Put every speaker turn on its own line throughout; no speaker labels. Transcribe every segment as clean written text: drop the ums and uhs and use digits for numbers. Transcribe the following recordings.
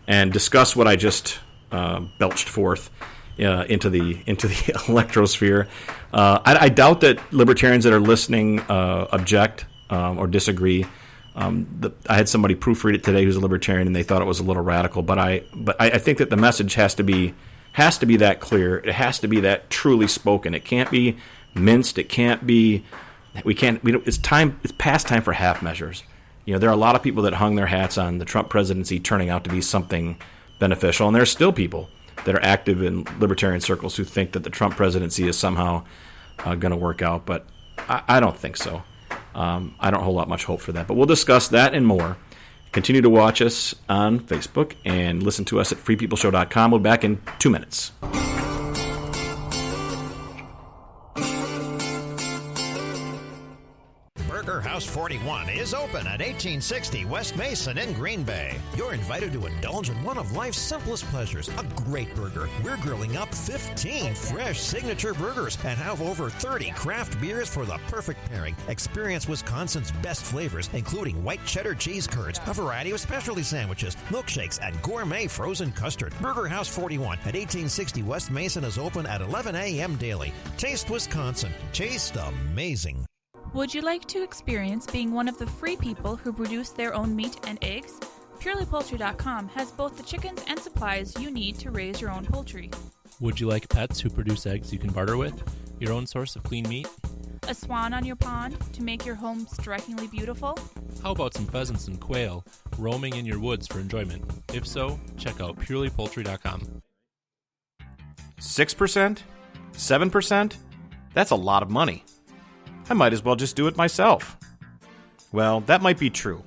and discuss what I just belched forth into the electrosphere. I doubt that libertarians that are listening object or disagree. I had somebody proofread it today who's a libertarian, and they thought it was a little radical. But I think that the message has to be that clear. It has to be that truly spoken. It can't be minced. It can't be. It's past time for half measures. There are a lot of people that hung their hats on the Trump presidency turning out to be something beneficial, and there's still people that are active in libertarian circles who think that the Trump presidency is somehow going to work out, but I don't think so. I don't hold out much hope for that, but we'll discuss that and more. Continue to watch us on Facebook and listen to us at freepeopleshow.com. We'll be back in 2 minutes.
House 41 is open at 1860 West Mason in Green Bay. You're invited to indulge in one of life's simplest pleasures, a great burger. We're grilling up 15 fresh signature burgers and have over 30 craft beers for the perfect pairing. Experience Wisconsin's best flavors, including white cheddar cheese curds, a variety of specialty sandwiches, milkshakes, and gourmet frozen custard. Burger House 41 at 1860 West Mason is open at 11 a.m. daily. Taste Wisconsin. Taste amazing.
Would you like to experience being one of the free people who produce their own meat and eggs? PurelyPoultry.com has both the chickens and supplies you need to raise your own poultry.
Would you like pets who produce eggs you can barter with? Your own source of clean meat?
A swan on your pond to make your home strikingly beautiful?
How about some pheasants and quail roaming in your woods for enjoyment? If so, check out PurelyPoultry.com.
6%? 7%? That's a lot of money. I might as well just do it myself. Well, that might be true,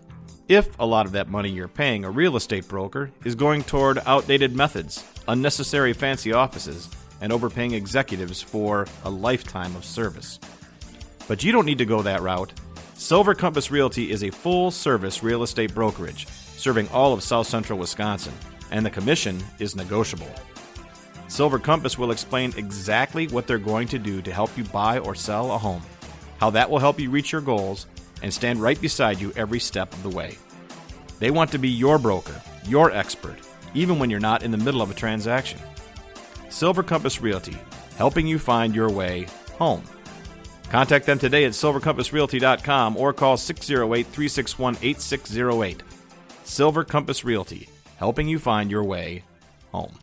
if a lot of that money you're paying a real estate broker is going toward outdated methods, unnecessary fancy offices, and overpaying executives for a lifetime of service. But you don't need to go that route. Silver Compass Realty is a full-service real estate brokerage serving all of South Central Wisconsin, and the commission is negotiable. Silver Compass will explain exactly what they're going to do to help you buy or sell a home, how that will help you reach your goals, and stand right beside you every step of the way. They want to be your broker, your expert, even when you're not in the middle of a transaction. Silver Compass Realty, helping you find your way home. Contact them today at silvercompassrealty.com or call 608-361-8608. Silver Compass Realty, helping you find your way home.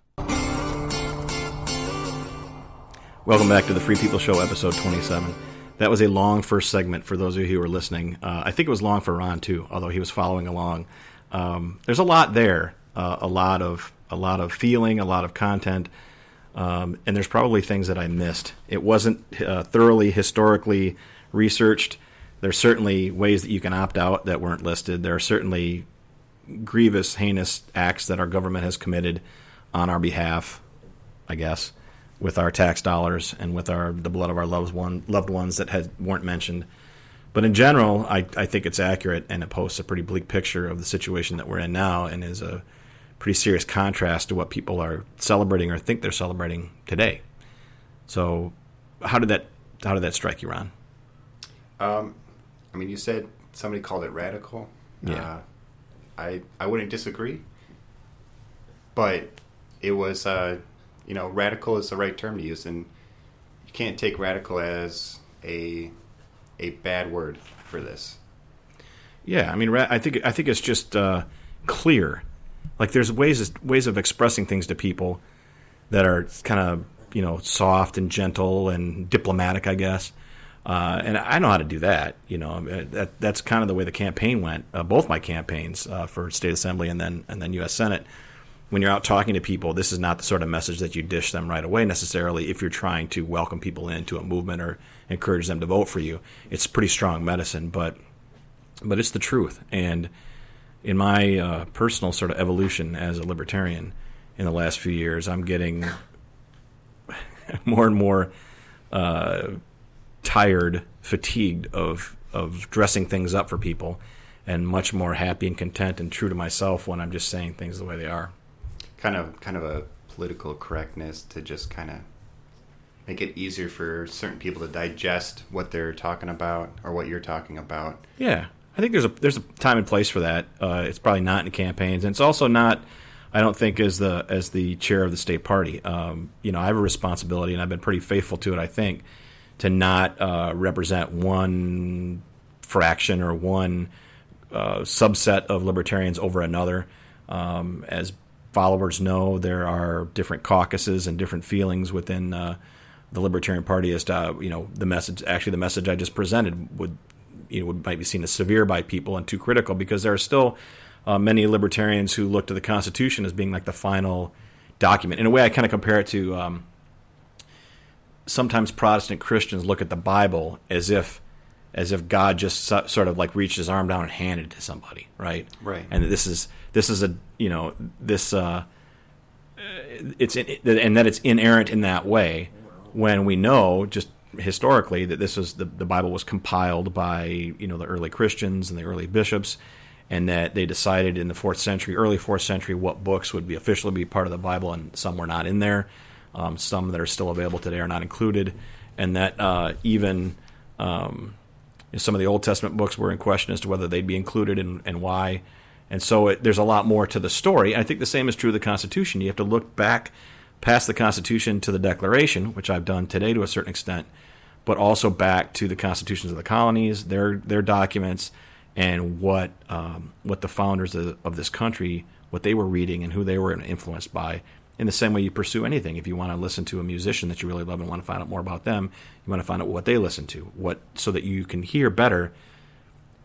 Welcome back to the Free People Show, episode 27. That was a long first segment for those of you who were listening. I think it was long for Ron too, although he was following along. There's a lot there, a lot of feeling, a lot of content, and there's probably things that I missed. It wasn't thoroughly historically researched. There's certainly ways that you can opt out that weren't listed. There are certainly grievous, heinous acts that our government has committed on our behalf, I guess, with our tax dollars and with the blood of our loved ones that weren't mentioned. But in general, I think it's accurate, and it posts a pretty bleak picture of the situation that we're in now, and is a pretty serious contrast to what people are celebrating or think they're celebrating today. So, how did that strike you, Ron?
You said somebody called it radical.
Yeah.
I wouldn't disagree, but it was. Radical is the right term to use, and you can't take radical as a bad word for this.
Yeah, I think it's just clear. Like, there's ways of expressing things to people that are kind of soft and gentle and diplomatic, I guess. And I know how to do that. That's kind of the way the campaign went. Both my campaigns for state assembly and then U.S. Senate. When you're out talking to people, this is not the sort of message that you dish them right away necessarily if you're trying to welcome people into a movement or encourage them to vote for you. It's pretty strong medicine, but it's the truth. And in my personal sort of evolution as a libertarian in the last few years, I'm getting more and more tired, fatigued of dressing things up for people, and much more happy and content and true to myself when I'm just saying things the way they are.
Kind of a political correctness to just kind of make it easier for certain people to digest what they're talking about or what you're talking about.
Yeah, I think there's a time and place for that. It's probably not in campaigns, and it's also not. I don't think as the chair of the state party, you know, I have a responsibility, and I've been pretty faithful to it, I think, to not represent one fraction or one subset of libertarians over another. As followers know, there are different caucuses and different feelings within the Libertarian Party as to, you know, the message I just presented might be seen as severe by people and too critical, because there are still many libertarians who look to the Constitution as being like the final document. In a way, I kind of compare it to sometimes Protestant Christians look at the Bible as if God just sort of like reached his arm down and handed it to somebody, right?
Right.
And this is a, you know, this and that it's inerrant in that way, when we know just historically that this was the Bible was compiled by, you know, the early Christians and the early bishops, and that they decided in the early 4th century, what books would be officially be part of the Bible, and some were not in there. Some that are still available today are not included, and that even some of the Old Testament books were in question as to whether they'd be included and why. And so there's a lot more to the story. I think the same is true of the Constitution. You have to look back past the Constitution to the Declaration, which I've done today to a certain extent, but also back to the constitutions of the colonies, their documents, and what the founders of this country, what they were reading and who they were influenced by. In the same way you pursue anything. If you want to listen to a musician that you really love and want to find out more about them, you want to find out what they listen to, so that you can hear better.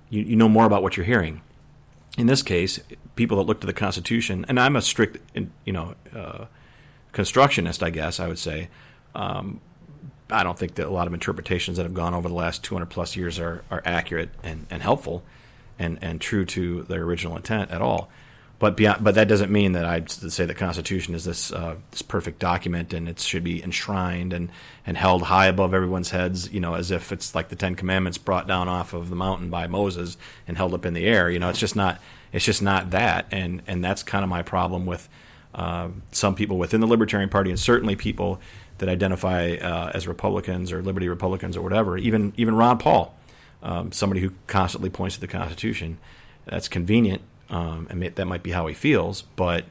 You know more about what you're hearing. In this case, people that look to the Constitution, and I'm a strict, constructionist, I guess I would say. I don't think that a lot of interpretations that have gone over the last 200 plus years are accurate and helpful and true to their original intent at all. But that doesn't mean that I'd say the Constitution is this perfect document and it should be enshrined and held high above everyone's heads, you know, as if it's like the Ten Commandments brought down off of the mountain by Moses and held up in the air. You know, it's just not that, and that's kind of my problem with some people within the Libertarian Party, and certainly people that identify as Republicans or Liberty Republicans or whatever. Even Ron Paul, somebody who constantly points to the Constitution. That's convenient. And that might be how he feels, but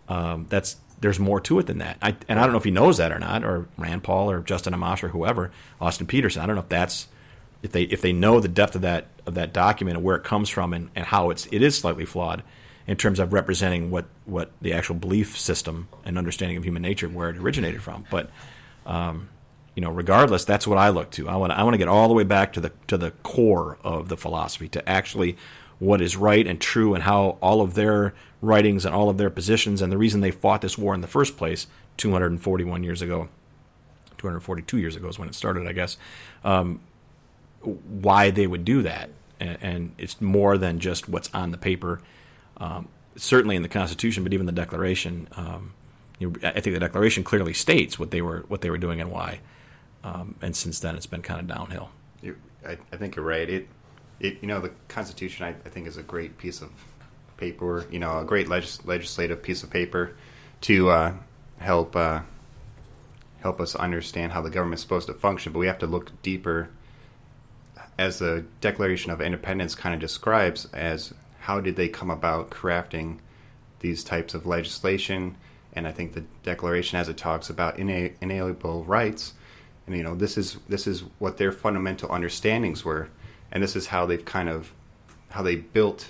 there's more to it than that. I don't know if he knows that or not, or Rand Paul or Justin Amash or whoever, Austin Peterson. I don't know if that's if they know the depth of that document and where it comes from and how it is slightly flawed in terms of representing what the actual belief system and understanding of human nature, where it originated from. But regardless, that's what I look to. I want to get all the way back to the core of the philosophy, to actually what is right and true, and how all of their writings and all of their positions and the reason they fought this war in the first place 242 years ago is when it started, I guess, why they would do that. And it's more than just what's on the paper, certainly in the Constitution, but even the Declaration. I think the Declaration clearly states what they were doing and why. And since then, it's been kind of downhill.
I think you're right. The Constitution, I think, is a great piece of paper, a great legislative piece of paper to help us understand how the government's supposed to function. But we have to look deeper, as the Declaration of Independence kind of describes, as how did they come about crafting these types of legislation. And I think the Declaration, as it talks about inalienable rights, and this is what their fundamental understandings were. And this is how they built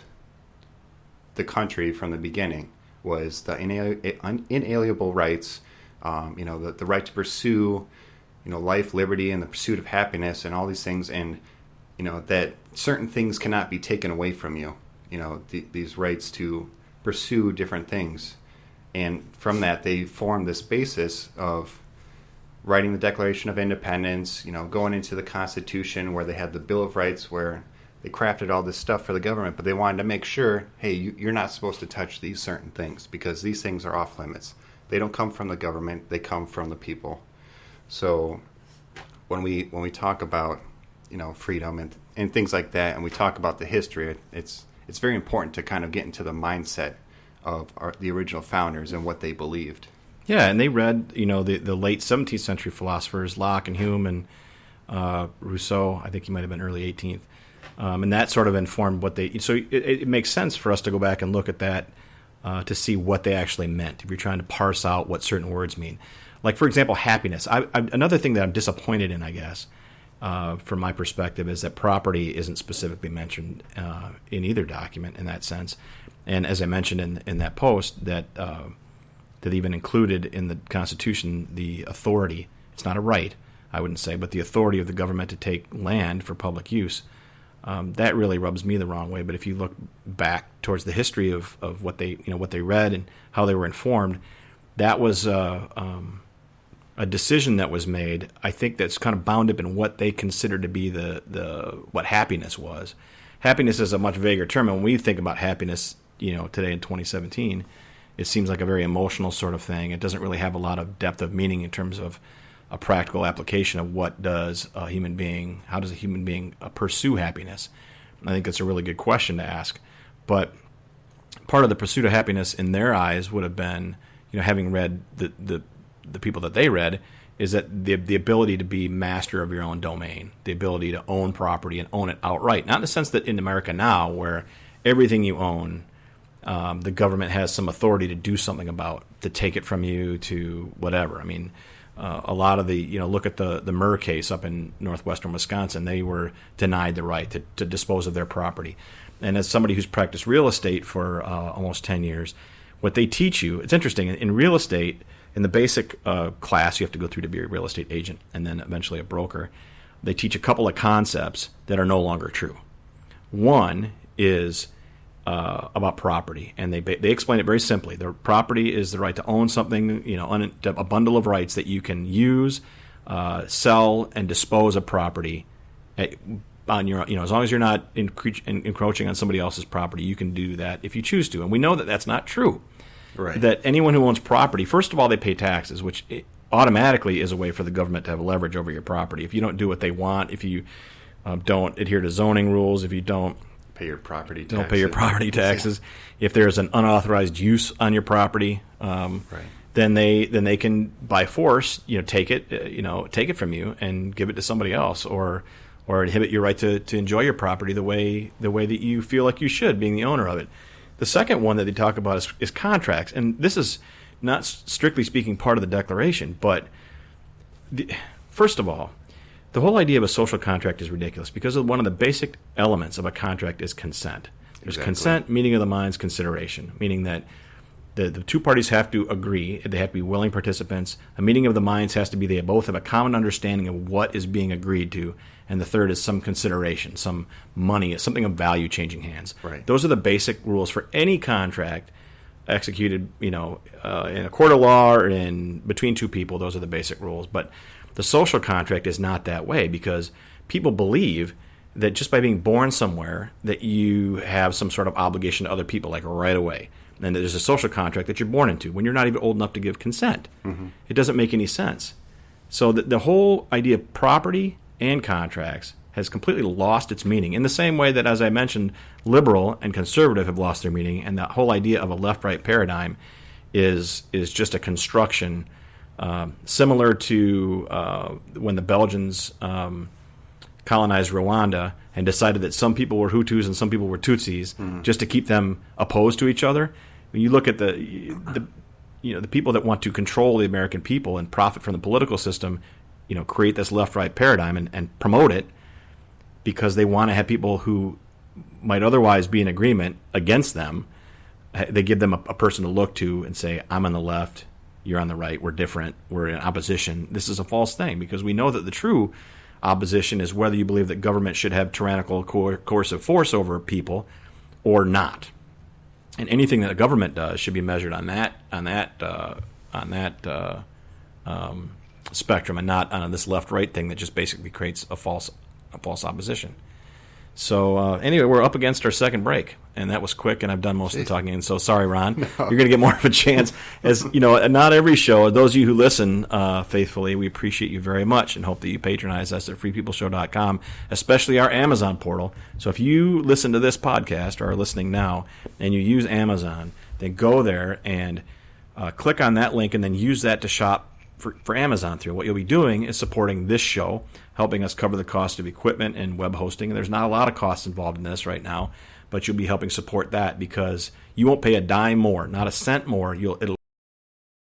the country from the beginning, was the inalienable rights, the right to pursue, life, liberty, and the pursuit of happiness, and all these things, and that certain things cannot be taken away from you. These rights to pursue different things, and from that they formed this basis of writing the Declaration of Independence, going into the Constitution, where they had the Bill of Rights, where they crafted all this stuff for the government, but they wanted to make sure, hey, you're not supposed to touch these certain things, because these things are off limits. They don't come from the government, they come from the people. So when we talk about, freedom and things like that, and we talk about the history, it's very important to kind of get into the mindset of the original founders and what they believed.
Yeah, and they read, the late 17th century philosophers, Locke and Hume and Rousseau. I think he might have been early 18th. And that sort of informed what they... So it makes sense for us to go back and look at that to see what they actually meant, if you're trying to parse out what certain words mean. Like, for example, happiness. Another thing that I'm disappointed in, I guess, from my perspective, is that property isn't specifically mentioned in either document in that sense. And as I mentioned in that post, that even included in the Constitution the authority, it's not a right, I wouldn't say, but the authority of the government to take land for public use. That really rubs me the wrong way. But if you look back towards the history of what they read and how they were informed, that was a decision that was made. I think that's kind of bound up in what they considered to be what happiness was. Happiness is a much vaguer term, and when we think about happiness, today in 2017, it seems like a very emotional sort of thing. It doesn't really have a lot of depth of meaning in terms of a practical application of how does a human being pursue happiness? And I think that's a really good question to ask. But part of the pursuit of happiness in their eyes would have been, having read the people that they read, is that the ability to be master of your own domain, the ability to own property and own it outright. Not in the sense that in America now, where everything you own, the government has some authority to do something about, to take it from you, to whatever. I mean, a lot of look at the Murr case up in northwestern Wisconsin. They were denied the right to dispose of their property. And as somebody who's practiced real estate for almost 10 years, what they teach you, it's interesting, in real estate, in the basic class you have to go through to be a real estate agent and then eventually a broker, they teach a couple of concepts that are no longer true. One is about property, and they explain it very simply. The property is the right to own something, a bundle of rights that you can use, sell, and dispose of property on your, as long as you're not encroaching on somebody else's property, you can do that if you choose to. And we know that that's not true. Right. That anyone who owns property, first of all, they pay taxes, which automatically is a way for the government to have leverage over your property. If you don't do what they want, if you don't adhere to zoning rules, if you don't
pay your property taxes.
Don't pay your property taxes. If there's an unauthorized use on your property, then they can by force, take it from you and give it to somebody else, or inhibit your right to enjoy your property the way that you feel like you should, being the owner of it. The second one that they talk about is contracts, and this is not strictly speaking part of the Declaration, but first of all, the whole idea of a social contract is ridiculous because one of the basic elements of a contract is consent. There's consent, meeting of the minds, consideration, meaning that the two parties have to agree. They have to be willing participants. A meeting of the minds has to be they both have a common understanding of what is being agreed to, and the third is some consideration, some money, something of value changing hands.
Right.
Those are the basic rules for any contract executed, in a court of law or between two people. Those are the basic rules. But the social contract is not that way because people believe that just by being born somewhere that you have some sort of obligation to other people, like right away. And there's a social contract that you're born into when you're not even old enough to give consent. Mm-hmm. It doesn't make any sense. So the whole idea of property and contracts has completely lost its meaning in the same way that, as I mentioned, liberal and conservative have lost their meaning, and the whole idea of a left-right paradigm is just a construction similar to when the Belgians colonized Rwanda and decided that some people were Hutus and some people were Tutsis, just to keep them opposed to each other. When you look at the people that want to control the American people and profit from the political system, create this left-right paradigm and promote it because they want to have people who might otherwise be in agreement against them. They give them a person to look to and say, I'm on the left, you're on the right, we're different, we're in opposition. This is a false thing because we know that the true opposition is whether you believe that government should have tyrannical coercive force over people or not. And anything that a government does should be measured on that spectrum, and not on this left-right thing that just basically creates a false opposition. So anyway, we're up against our second break, and that was quick, and I've done most of the talking. And so sorry, Ron, you're going to get more of a chance. As not every show. Those of you who listen faithfully, we appreciate you very much, and hope that you patronize us at freepeopleshow.com, especially our Amazon portal. So if you listen to this podcast or are listening now, and you use Amazon, then go there and click on that link, and then use that to shop for Amazon through. What you'll be doing is supporting this show, helping us cover the cost of equipment and web hosting. And there's not a lot of costs involved in this right now, but you'll be helping support that because you won't pay a dime more, not a cent more. It'll